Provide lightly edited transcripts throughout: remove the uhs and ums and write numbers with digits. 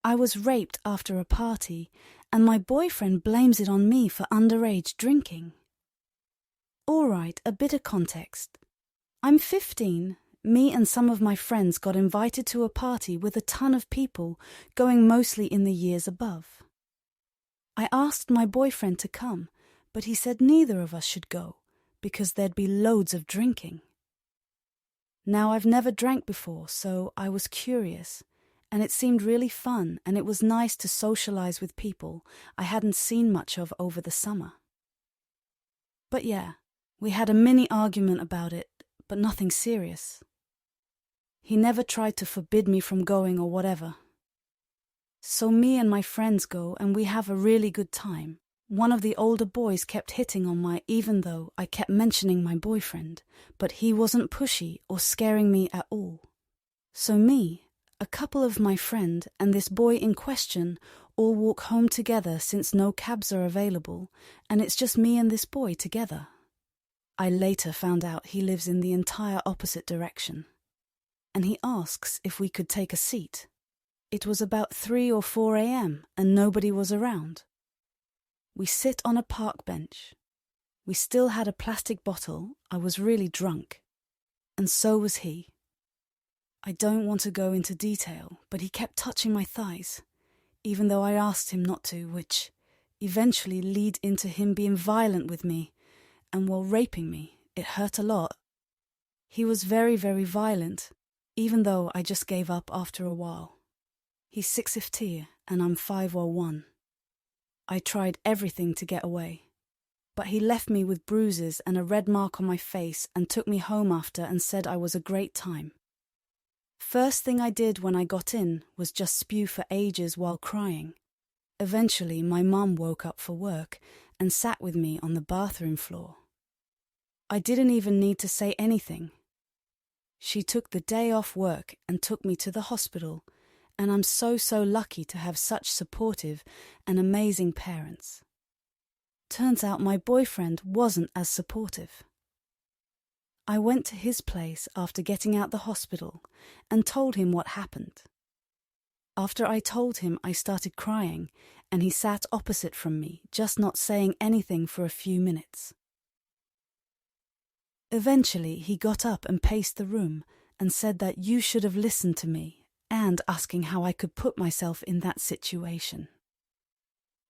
I was raped after a party, and my boyfriend blames it on me for underage drinking. Alright, a bit of context. I'm 15. Me and some of my friends got invited to a party with a ton of people, going mostly in the years above. I asked my boyfriend to come, but he said neither of us should go, because there'd be loads of drinking. Now, I've never drank before, so I was curious, and it seemed really fun, and it was nice to socialize with people I hadn't seen much of over the summer. But yeah, we had a mini argument about it, but nothing serious. He never tried to forbid me from going or whatever. So me and my friends go, and we have a really good time. One of the older boys kept hitting on my, even though I kept mentioning my boyfriend, but he wasn't pushy or scaring me at all. So me, a couple of my friend, and this boy in question all walk home together since no cabs are available, and it's just me and this boy together. I later found out he lives in the entire opposite direction. And he asks if we could take a seat. It was about 3 or 4 a.m. and nobody was around. We sit on a park bench. We still had a plastic bottle. I was really drunk. And so was he. I don't want to go into detail, but he kept touching my thighs, even though I asked him not to, which eventually led into him being violent with me, and while raping me. It hurt a lot. He was very, very violent, even though I just gave up after a while. He's 6'2" and I'm 5'1". I tried everything to get away, but he left me with bruises and a red mark on my face and took me home after and said I was a great time. First thing I did when I got in was just spew for ages while crying. Eventually, my mum woke up for work and sat with me on the bathroom floor. I didn't even need to say anything. She took the day off work and took me to the hospital, and I'm so lucky to have such supportive and amazing parents. Turns out my boyfriend wasn't as supportive. I went to his place after getting out the hospital and told him what happened. After I told him, I started crying, and he sat opposite from me, just not saying anything for a few minutes. Eventually, he got up and paced the room and said that you should have listened to me, and asking how I could put myself in that situation.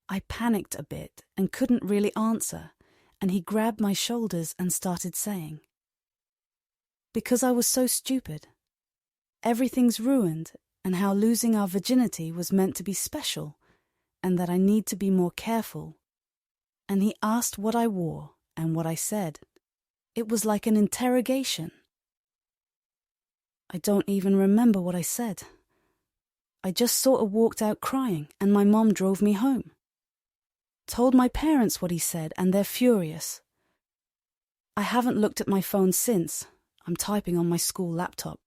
I panicked a bit and couldn't really answer, and he grabbed my shoulders and started saying, "Because I was so stupid. Everything's ruined, and how losing our virginity was meant to be special, and that I need to be more careful." And he asked what I wore and what I said. It was like an interrogation. I don't even remember what I said. I just sort of walked out crying, and my mom drove me home. Told my parents what he said, and they're furious. I haven't looked at my phone since. I'm typing on my school laptop.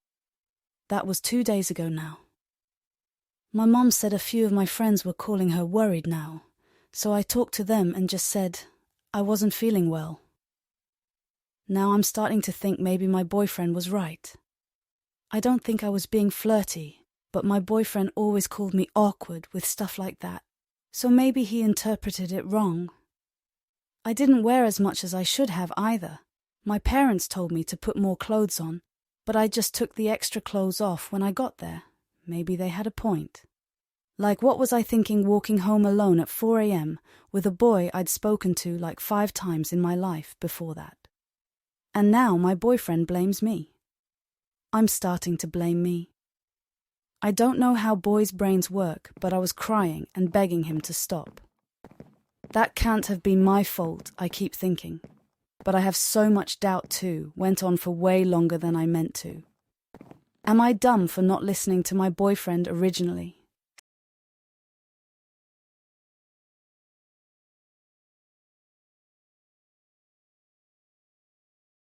That was 2 days ago now. My mom said a few of my friends were calling her worried now, so I talked to them and just said I wasn't feeling well. Now I'm starting to think maybe my boyfriend was right. I don't think I was being flirty, but my boyfriend always called me awkward with stuff like that, so maybe he interpreted it wrong. I didn't wear as much as I should have either. My parents told me to put more clothes on, but I just took the extra clothes off when I got there. Maybe they had a point. Like, what was I thinking walking home alone at 4 a.m. with a boy I'd spoken to like 5 times in my life before that? And now my boyfriend blames me. I'm starting to blame me. I don't know how boys' brains work, but I was crying and begging him to stop. That can't have been my fault, I keep thinking. But I have so much doubt too, went on for way longer than I meant to. Am I dumb for not listening to my boyfriend originally?